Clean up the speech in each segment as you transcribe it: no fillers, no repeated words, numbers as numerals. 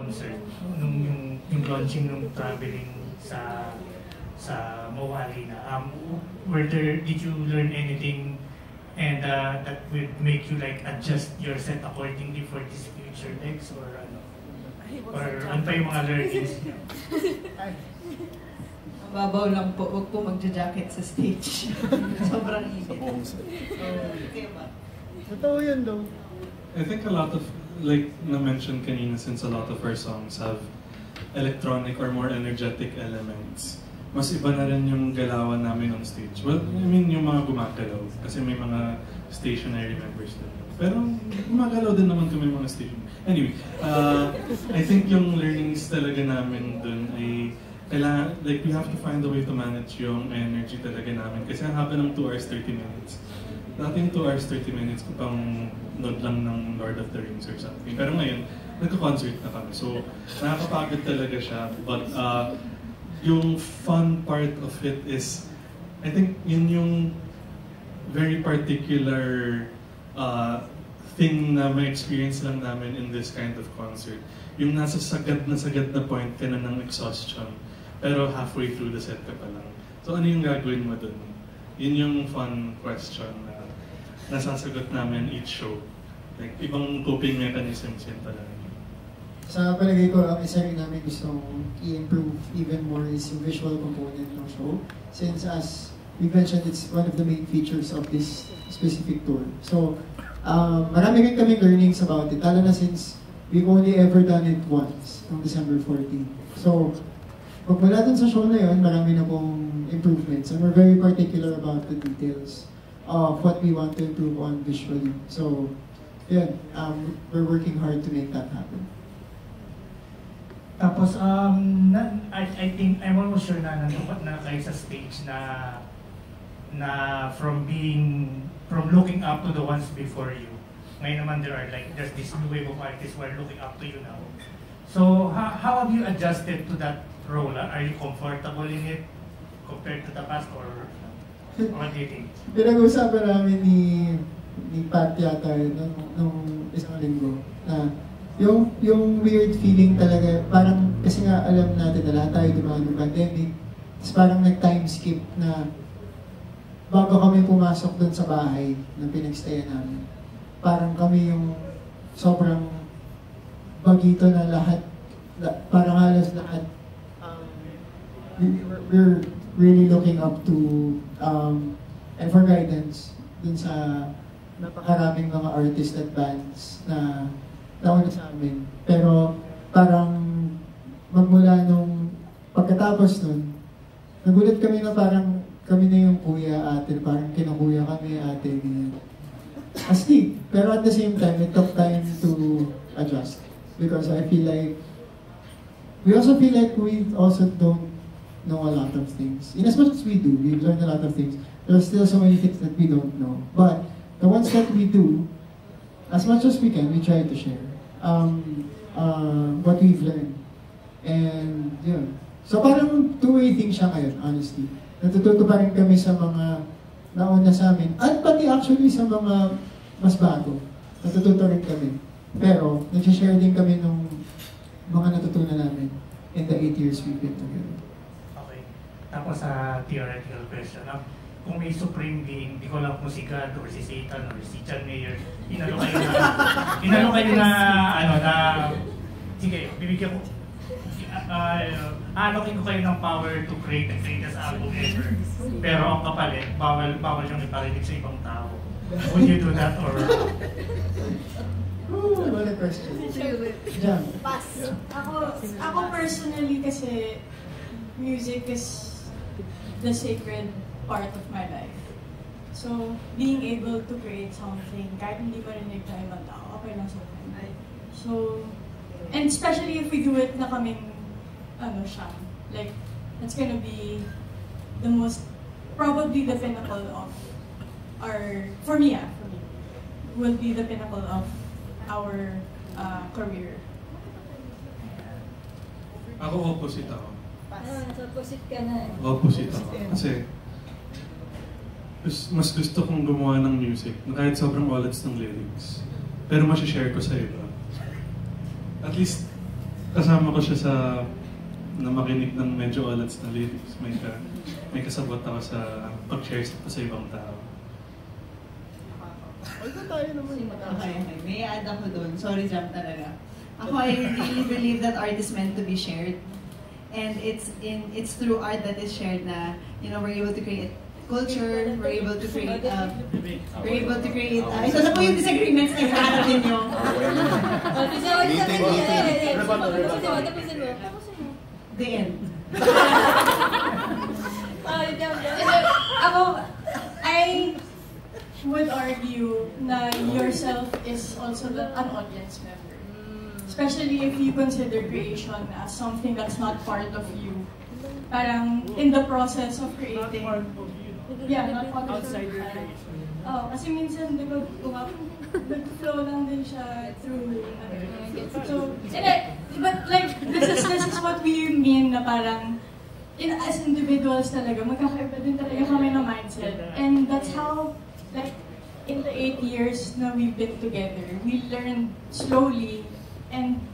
concert, yung launching nung traveling sa MOA Arena. Did you learn anything and that would make you like adjust your set accordingly for these future legs, or ano? Or ano pa yung mga learnings niyo? Mababaw lang po, huwag po magja-jacket sa stage. Sobrang init. Okay ba? Totoo yun daw. I think a lot of, like na-mention kanina, since a lot of our songs have electronic or more energetic elements, mas iba na rin yung galawan namin on stage. Well, I mean yung mga gumagalaw, kasi may mga stationary members din. Pero gumagalaw din naman kami mga station. Anyway, I think yung learnings talaga namin dun ay kailangan, like we have to find a way to manage yung energy talaga namin. Kasi ang haba ng 2 hours 30 minutes. Dati yung 2 hours 30 minutes ko pang nod lang ng Lord of the Rings or something. Pero ngayon, nagka-concert na kami. So, nakakapagod talaga siya. But yung fun part of it is, I think yun yung very particular thing na may experience lang namin in this kind of concert. Yung nasa sagad na point ka na ng exhaustion, pero halfway through the set ka pa lang. So ano yung gagawin mo dun? Yun yung fun question na nasasagot namin each show. Like, ibang coping mechanisms yun talaga. Sa palagay ko, ang isa rin namin gustong i-improve even more is yung visual component ng show. Since as we mentioned, it's one of the main features of this specific tour. So, marami rin kami learnings about it, lalo na since we've only ever done it once, on December 14. So, pagmula dun sa show na yun, marami na pong improvements. And we're very particular about the details of what we want to improve on visually. So, yeah, we're working hard to make that happen. Tapos, I think, I'm almost sure na nandun na kayo sa stage na from looking up to the ones before you. Ngayon naman there's this new wave of artists who are looking up to you now. So, how have you adjusted to that role? Are you comfortable in it compared to the past, or what do you think? Pinag-usapan namin ni Pat yata nung isang linggo na yung weird feeling talaga, parang kasi nga alam natin na lahat tayo dumaan ng pandemic, tapos parang nag-time skip na bago kami pumasok dun sa bahay na pinagstayan namin. Parang kami yung sobrang bagito na lahat, parang halos lahat. We're really looking up to and for guidance dun sa napakaraming mga artists at bands na nauna sa amin. Pero parang magmula nung pagkatapos nun, nagulat kami na parang kami na yung kuya, ate, parang kinukuya kami, ate, ganyan. Astig. Pero at the same time, it took time to adjust. Because I feel like, we also feel like we also don't know a lot of things. In as much as we do, we've learned a lot of things. There's still so many things that we don't know. But the ones that we do, as much as we can, we try to share what we've learned. And yun. So parang two-way thing siya ngayon, honestly. Natututo pa rin kami sa mga nauna sa amin. At pati actually sa mga mas bago. Natututo rin kami. Pero, nag-share din kami ng mga natutunan namin in the 8 years we've been together. Okay. Tapos sa theoretical question, kung may supreme being, di ko lang kung si God or si Satan or si John Mayer, inalo kayo na, sige, bibigyan ko, alokin ko kayo ng power to create the greatest album ever. Pero ang kapalit, bawal siyang iparinig sa ibang tao. Would you do that or? Ooh, what a question. Jam. Pass. Ako personally kasi music is the sacred part of my life. So, being able to create something, kahit hindi marinig na ibang tao, okay lang sa akin. So, and especially if we do it na kaming, like, that's gonna be the most, probably the pinnacle of for me, will be the pinnacle of our career. Ako opposite ako. Opposite ka na eh. Opposite ako. Kasi, mas gusto kong gumawa ng music na kahit sobrang olats ng lyrics, pero masishare ko sa iba. At least kasama ko siya sa na makinig ng medyo olats na lyrics. May kasabot ako sa pag-share sa ibang tao. Okay. May add ako dun. Sorry, jump talaga. Ako, I really believe that art is meant to be shared. And it's through art that is shared na, you know, we're able to create culture, we're able to create, ito na po yung disagreements na hinahanapin nyo. The end. Ako, I would argue na yourself is also an audience member. Especially if you consider creation as something that's not part of you. Parang in the process of creating. Yeah, not part of outside your creation. Oh, kasi minsan nag-flow lang din siya through. So, but like this is what we mean na parang as individuals talaga magkakaiba din talaga kami ng mindset. And that's how like in the 8 years na we've been together, we learned slowly and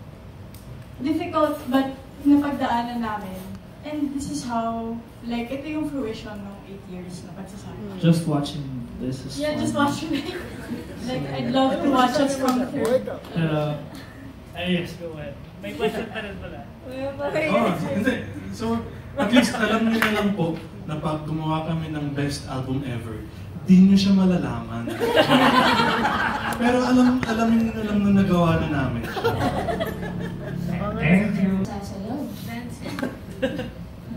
difficult but napagdaanan namin. And this is how, like, ito yung fruition ng 8 years na pagsasama. Just watching this is Yeah, fun. just watching it. Like, I'd love to watch us come through. Yes, go ahead. May question pa rin pala. Hindi. So, at least alam niyo na lang po na pag gumawa kami ng best album ever, di niyo siya malalaman. Pero alamin niyo na lang na nagawa na namin siya. Thank you. Sasayaw.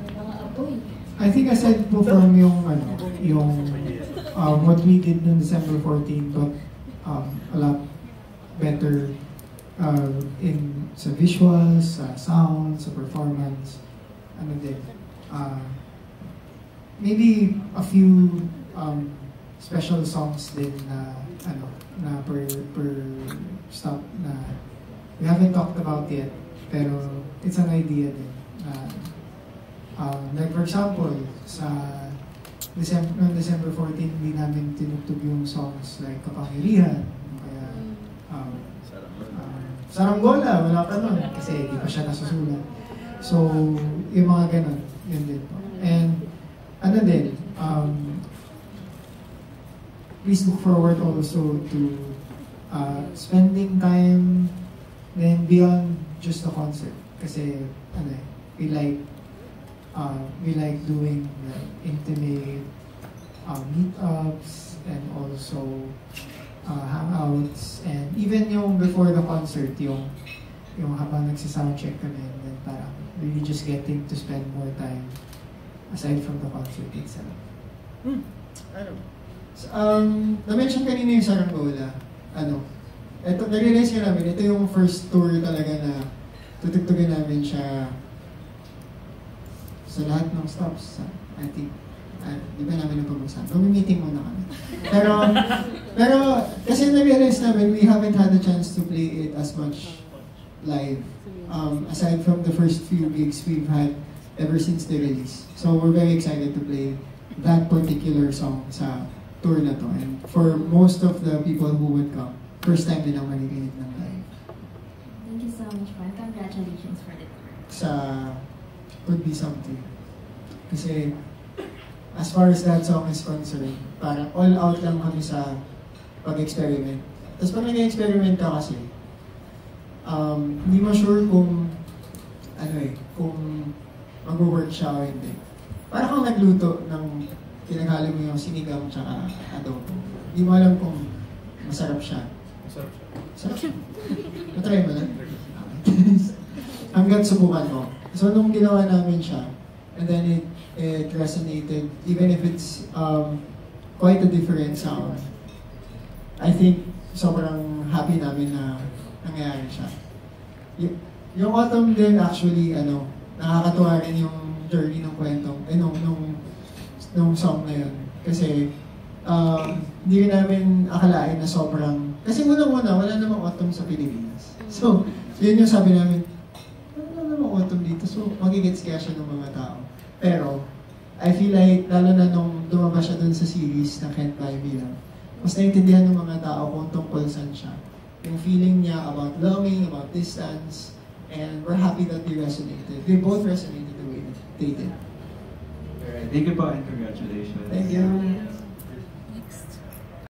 Mga apoy. I think aside po from yung what we did on December 14, but a lot better in sa visuals, sa sound, sa performance, maybe a few special songs din na per stop na we haven't talked about yet, pero it's an idea din. Like for example, sa December 14, hindi namin tinugtog yung songs like Kapangyarihan, kaya Saranggola, wala pa nun, kasi di pa siya nasusulat. So, yung mga ganun, yun din po. And, please look forward also to spending time then beyond just the concert. Kasi, we like doing like intimate meetups and also hangouts, and even yung before the concert, yung habang nagsa-soundcheck kami, and then parang really just getting to spend more time aside from the concert itself. Na-mention kanina yung Saranggola. Ito, na-realize ka namin, ito yung first tour talaga na tutugtugin namin siya sa lahat ng stops. I think, di ba namin ang pag-usapan? Mag-meeting muna kami. Pero, kasi na-realize namin, we haven't had a chance to play it as much live. Aside from the first few gigs we've had ever since the release. So, we're very excited to play that particular song sa tour na to. And for most of the people who would come, first time nilang marinig ng live. Thank you so much, Juan. Congratulations for the tour. Sa Could Be Something. Kasi, as far as that song is concerned, parang all out lang kami sa pag-experiment. Tapos pag nag-experiment ka kasi, hindi mo sure kung kung mag-work siya o hindi. Parang kung nagluto ng pinaghalo mo yung sinigang tsaka adobo. Hindi mo alam kung masarap siya. Masarap siya. Matry mo lang. Hanggang subukan mo. So nung ginawa namin siya, and then it resonated, even if it's quite a different sound. I think sobrang happy namin na nangyayari siya. Yung Autumn din actually, nakakatuwa rin yung journey ng kwentong, nung song na yun. Kasi, hindi rin namin akalain na sobrang, kasi unang-una, wala namang Autumn sa Pilipinas. So, yun yung sabi namin, wala namang Autumn dito, so magigets kaya siya ng mga tao. Pero, I feel like, lalo na nung lumabas siya dun sa series na Can't Buy Me Love, mas naintindihan ng mga tao kung tungkol saan siya. Yung feeling niya about longing, about distance, And we're happy that they resonated. They both resonated the way that they did. Alright, thank you po and congratulations. Thank you.